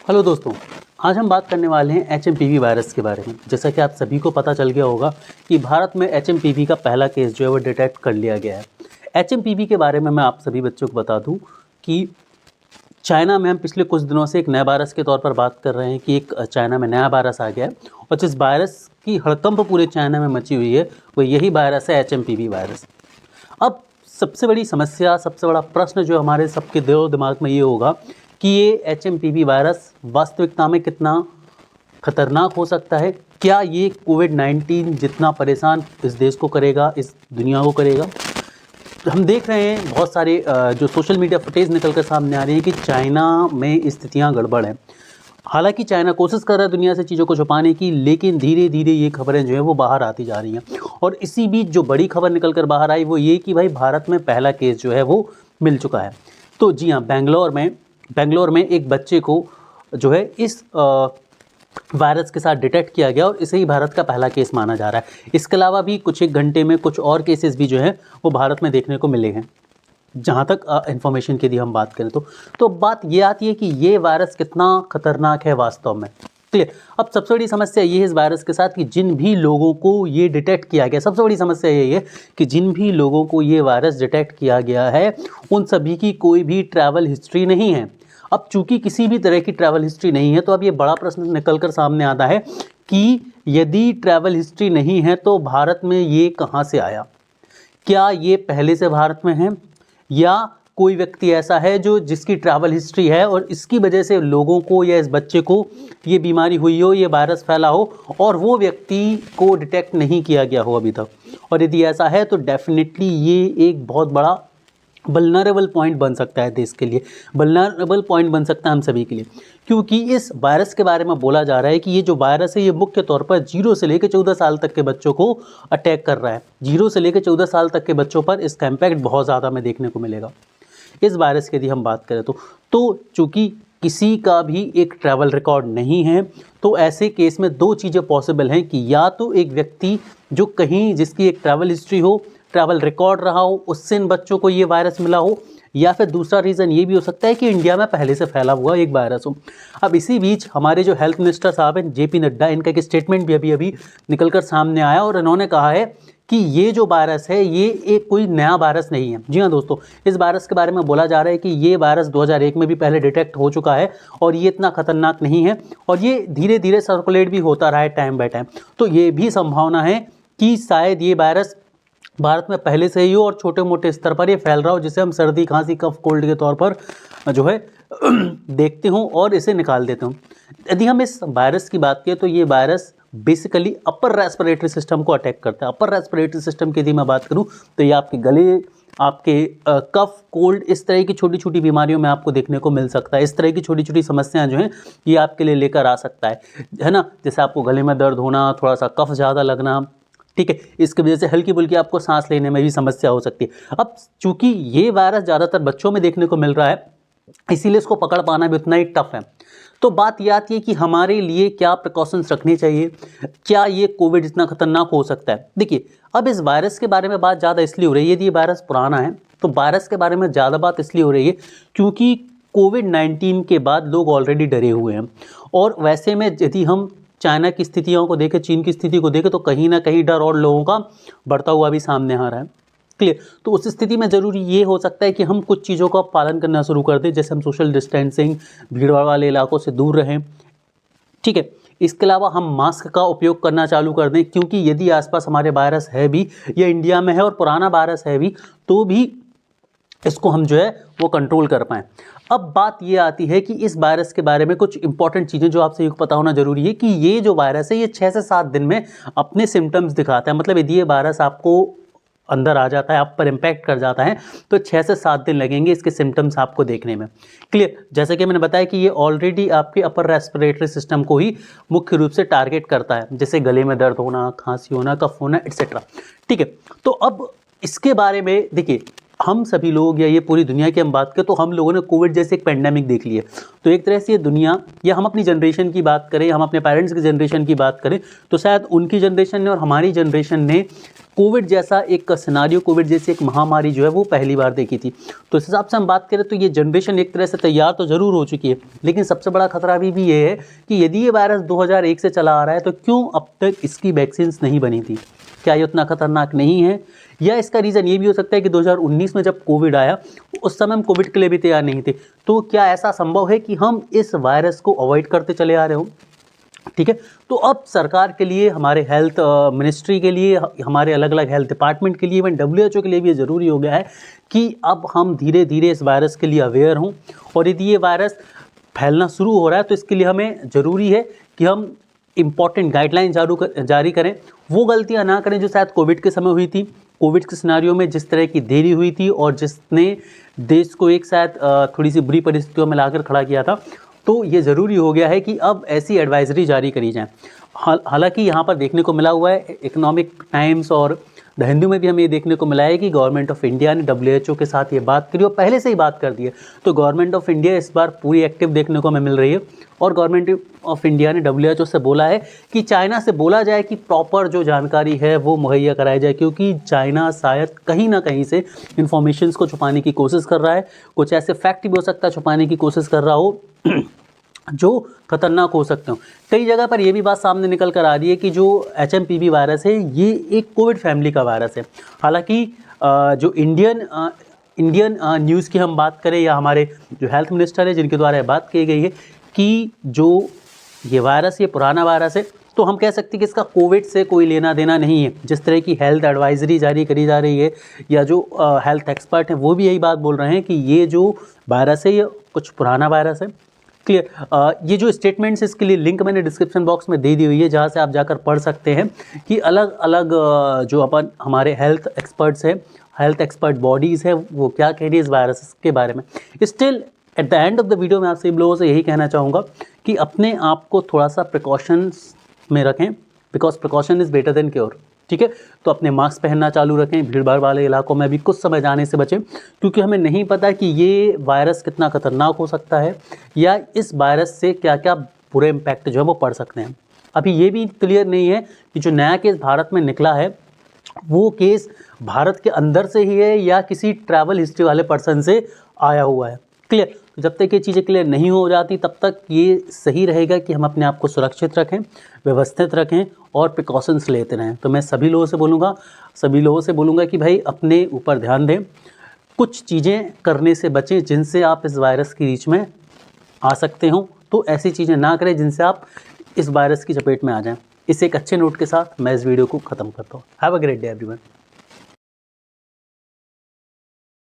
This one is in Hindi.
हेलो दोस्तों, आज हम बात करने वाले हैं एचएमपीवी वायरस के बारे में। जैसा कि आप सभी को पता चल गया होगा कि भारत में एचएमपीवी का पहला केस जो है वो डिटेक्ट कर लिया गया है। एचएमपीवी के बारे में मैं आप सभी बच्चों को बता दूं कि चाइना में हम पिछले कुछ दिनों से एक नए वायरस के तौर पर बात कर रहे हैं कि एक चाइना में नया वायरस आ गया है और जिस वायरस की हड़कंप पूरे चाइना में मची हुई है वो यही वायरस है एचएमपीवी वायरस। अब सबसे बड़ी समस्या, सबसे बड़ा प्रश्न जो हमारे सबके दिमाग में ये होगा कि ये एचएमपीवी वायरस वास्तविकता में कितना खतरनाक हो सकता है। क्या ये कोविड-19 जितना परेशान इस देश को करेगा, इस दुनिया को करेगा। हम देख रहे हैं बहुत सारे जो सोशल मीडिया फुटेज निकल कर सामने आ रही है कि चाइना में स्थितियां गड़बड़ हैं। हालांकि चाइना कोशिश कर रहा है दुनिया से चीज़ों को छुपाने की, लेकिन धीरे धीरे ये खबरें जो है वो बाहर आती जा रही हैं। और इसी बीच जो बड़ी खबर निकल कर बाहर आई वो ये कि भाई भारत में पहला केस जो है वो मिल चुका है। तो जी हाँ, बेंगलोर में एक बच्चे को जो है इस वायरस के साथ डिटेक्ट किया गया और इसे ही भारत का पहला केस माना जा रहा है। इसके अलावा भी कुछ एक घंटे में कुछ और केसेस भी जो हैं वो भारत में देखने को मिले हैं। जहाँ तक इन्फॉर्मेशन की यदि हम बात करें तो बात ये आती है कि ये वायरस कितना खतरनाक है वास्तव में। क्लियर। अब सबसे बड़ी समस्या ये है इस वायरस के साथ कि जिन भी लोगों को ये डिटेक्ट किया गया, सबसे बड़ी समस्या यही है कि जिन भी लोगों को ये वायरस डिटेक्ट किया गया है उन सभी की कोई भी ट्रैवल हिस्ट्री नहीं है। अब चूंकि किसी भी तरह की ट्रैवल हिस्ट्री नहीं है तो अब ये बड़ा प्रश्न निकल कर सामने आता है कि यदि ट्रैवल हिस्ट्री नहीं है तो भारत में ये कहाँ से आया। क्या ये पहले से भारत में है या कोई व्यक्ति ऐसा है जो जिसकी ट्रैवल हिस्ट्री है और इसकी वजह से लोगों को या इस बच्चे को ये बीमारी हुई हो, ये वायरस फैला हो और वो व्यक्ति को डिटेक्ट नहीं किया गया हो अभी तक। और यदि ऐसा है तो डेफिनेटली ये एक बहुत बड़ा वल्नरेबल पॉइंट बन सकता है देश के लिए, वल्नरेबल पॉइंट बन सकता है हम सभी के लिए। क्योंकि इस वायरस के बारे में बोला जा रहा है कि ये जो वायरस है ये मुख्य तौर पर 0 से लेकर 14 साल तक के बच्चों को अटैक कर रहा है। 0 से लेकर 14 साल तक के बच्चों पर इसका इम्पैक्ट बहुत ज़्यादा हमें देखने को मिलेगा इस वायरस की यदि हम बात करें तो चूँकि किसी का भी एक ट्रैवल रिकॉर्ड नहीं है तो ऐसे केस में दो चीज़ें पॉसिबल हैं कि या तो एक व्यक्ति जो कहीं जिसकी एक ट्रैवल हिस्ट्री हो, ट्रैवल रिकॉर्ड रहा हो, उससे इन बच्चों को ये वायरस मिला हो, या फिर दूसरा रीज़न ये भी हो सकता है कि इंडिया में पहले से फैला हुआ एक वायरस हो। अब इसी बीच हमारे जो हेल्थ मिनिस्टर साहब हैं जेपी नड्डा, इनका एक स्टेटमेंट भी अभी निकल कर सामने आया और इन्होंने कहा है कि ये जो वायरस है ये एक कोई नया वायरस नहीं है। जी हाँ दोस्तों, इस वायरस के बारे में बोला जा रहा है कि ये वायरस 2001 में भी पहले डिटेक्ट हो चुका है और ये इतना खतरनाक नहीं है और ये धीरे धीरे सर्कुलेट भी होता रहा है टाइम बाय टाइम। तो ये भी संभावना है कि शायद ये वायरस भारत में पहले से ही हो और छोटे मोटे स्तर पर ये फैल रहा हो, जिसे हम सर्दी, खांसी, कफ, कोल्ड के तौर पर जो है देखते हों और इसे निकाल देते हों। यदि हम इस वायरस की बात करें तो ये virus basically upper respiratory system को अटैक करता है। अपर रेस्पिरेटरी सिस्टम की यदि मैं बात करूं तो ये आपके गले, आपके कफ, कोल्ड, इस तरह की छोटी छोटी बीमारियों में आपको देखने को मिल सकता है। इस तरह की छोटी छोटी समस्याएं जो हैं ये आपके लिए लेकर आ सकता है ना। जैसे आपको गले में दर्द होना, थोड़ा सा कफ ज़्यादा लगना, ठीक है, इसकी वजह से हल्की फुल्की आपको सांस लेने में भी समस्या हो सकती है। अब चूंकि ये वायरस ज़्यादातर बच्चों में देखने को मिल रहा है इसीलिए इसको पकड़ पाना भी उतना ही टफ है। तो बात ये आती है कि हमारे लिए क्या प्रिकॉशंस रखने चाहिए, क्या ये कोविड इतना खतरनाक हो सकता है। देखिए, अब इस वायरस के बारे में बात ज़्यादा इसलिए हो रही है, यदि ये वायरस पुराना है तो वायरस के बारे में ज़्यादा बात इसलिए हो रही है क्योंकि कोविड-19 के बाद लोग ऑलरेडी डरे हुए हैं। और वैसे में यदि हम चाइना की स्थितियों को देखें, चीन की स्थिति को देखें तो कहीं ना कहीं डर और लोगों का बढ़ता हुआ भी सामने आ रहा है। क्लियर। तो उस स्थिति में ज़रूरी ये हो सकता है कि हम कुछ चीज़ों का पालन करना शुरू कर दें, जैसे हम सोशल डिस्टेंसिंग, भीड़ भाड़ वाले इलाकों से दूर रहें, ठीक है। इसके अलावा हम मास्क का उपयोग करना चालू कर दें क्योंकि यदि आसपास हमारे वायरस है भी या इंडिया में है और पुराना वायरस है भी तो भी इसको हम जो है वो कंट्रोल कर पाएँ। अब बात ये आती है कि इस वायरस के बारे में कुछ इंपॉर्टेंट चीज़ें जो आपसे पता होना जरूरी है कि ये जो वायरस है ये 6 से 7 दिन में अपने सिम्टम्स दिखाता है। मतलब यदि ये वायरस आपको अंदर आ जाता है, आप पर इम्पैक्ट कर जाता है तो 6 से 7 दिन लगेंगे इसके सिम्टम्स आपको देखने में। क्लियर। जैसे कि मैंने बताया कि ये ऑलरेडी आपके अपर रेस्पिरेटरी सिस्टम को ही मुख्य रूप से टारगेट करता है, जैसे गले में दर्द होना, खांसी होना, कफ होना, एट्सेट्रा, ठीक है। तो अब इसके बारे में देखिए, हम सभी लोग या ये पूरी दुनिया की हम बात करें तो हम लोगों ने कोविड जैसे एक पेंडेमिक देख ली है। तो एक तरह से ये दुनिया, या हम अपनी जनरेशन की बात करें, हम अपने पेरेंट्स की जनरेशन की बात करें तो शायद उनकी जनरेशन ने और हमारी जनरेशन ने कोविड जैसा एक सिनारियो, कोविड जैसी एक महामारी जो है वो पहली बार देखी थी। तो इस हिसाब से हम बात करें तो ये जनरेशन एक तरह से तैयार तो ज़रूर हो चुकी है, लेकिन सबसे बड़ा खतरा अभी भी ये है कि यदि ये वायरस 2001 से चला आ रहा है तो क्यों अब तक इसकी वैक्सीन्स नहीं बनी थी? क्या ये उतना खतरनाक नहीं है? या इसका रीज़न ये भी हो सकता है कि 2019 में जब कोविड आया उस समय हम कोविड के लिए भी तैयार नहीं थे। तो क्या ऐसा संभव है कि हम इस वायरस को अवॉइड करते चले आ रहे हों? ठीक है, तो अब सरकार के लिए, हमारे हेल्थ मिनिस्ट्री के लिए, हमारे अलग अलग हेल्थ डिपार्टमेंट के लिए, इवन WHO के लिए भी ये ज़रूरी हो गया है कि अब हम धीरे धीरे इस वायरस के लिए अवेयर हों। और यदि ये वायरस फैलना शुरू हो रहा है तो इसके लिए हमें ज़रूरी है कि हम इम्पॉर्टेंट गाइडलाइन जारी करें, वो गलतियां ना करें जो शायद कोविड के समय हुई थी। कोविड के सिनारियो में जिस तरह की देरी हुई थी और जिसने देश को एक शायद थोड़ी सी बुरी परिस्थितियों में लाकर खड़ा किया था, तो ये ज़रूरी हो गया है कि अब ऐसी एडवाइजरी जारी करी जाए। हालांकि यहाँ पर देखने को मिला हुआ है, इकोनॉमिक टाइम्स और द हिंदू में भी हमें ये देखने को मिला है कि गवर्नमेंट ऑफ इंडिया ने WHO के साथ ये बात करी और पहले से ही बात कर दी है। तो गवर्नमेंट ऑफ इंडिया इस बार पूरी एक्टिव देखने को हमें मिल रही है और गवर्नमेंट ऑफ इंडिया ने WHO से बोला है कि चाइना से बोला जाए कि प्रॉपर जो जानकारी है वो मुहैया कराई जाए, क्योंकि चाइना शायद कहीं ना कहीं से इन्फॉर्मेशंस को छुपाने की कोशिश कर रहा है। कुछ ऐसे फैक्ट भी हो सकता है छुपाने की कोशिश कर रहा हो जो खतरनाक हो सकते हो। कई जगह पर यह भी बात सामने निकल कर आ रही है कि जो HMPV वायरस है ये एक कोविड फैमिली का वायरस है। हालांकि जो इंडियन न्यूज़ की हम बात करें या हमारे जो हेल्थ मिनिस्टर है जिनके द्वारा बात की गई है कि जो ये वायरस, ये पुराना वायरस है, तो हम कह सकते हैं कि इसका कोविड से कोई लेना देना नहीं है। जिस तरह की हेल्थ एडवाइजरी जारी करी जा रही है या जो हेल्थ एक्सपर्ट हैं वो भी यही बात बोल रहे हैं कि ये जो वायरस है ये कुछ पुराना वायरस है। क्लियर। ये जो स्टेटमेंट्स इसके लिए लिंक मैंने डिस्क्रिप्शन बॉक्स में दे दी हुई है, जहाँ से आप जाकर पढ़ सकते हैं कि अलग अलग जो अपन हमारे हेल्थ एक्सपर्ट्स हैं, हेल्थ एक्सपर्ट बॉडीज़ है, वो क्या कह रही है इस वायरस के बारे में। Still at the end of the video मैं आप सभी लोगों से यही कहना चाहूँगा कि अपने आप को थोड़ा सा प्रिकॉशंस में रखें, because precaution is better than cure. ठीक है, तो अपने मास्क पहनना चालू रखें, भीड़ भाड़ वाले इलाकों में भी कुछ समय जाने से बचें, क्योंकि हमें नहीं पता कि ये वायरस कितना खतरनाक हो सकता है या इस वायरस से क्या क्या बुरे इम्पैक्ट जो है वो पड़ सकते हैं। अभी ये भी क्लियर नहीं है कि जो नया केस भारत में निकला है वो केस भारत के अंदर से ही है या किसी ट्रैवल हिस्ट्री वाले पर्सन से आया हुआ है। क्लियर। जब तक ये चीज़ें क्लियर नहीं हो जाती तब तक ये सही रहेगा कि हम अपने आप को सुरक्षित रखें, व्यवस्थित रखें और प्रिकॉशंस लेते रहें। तो मैं सभी लोगों से बोलूँगा कि भाई अपने ऊपर ध्यान दें, कुछ चीज़ें करने से बचें जिनसे आप इस वायरस की रीच में आ सकते हो। तो ऐसी चीज़ें ना करें जिनसे आप इस वायरस की चपेट में आ जाएं। इस एक अच्छे नोट के साथ मैं इस वीडियो को ख़त्म करता हूँ। Have a great day everyone.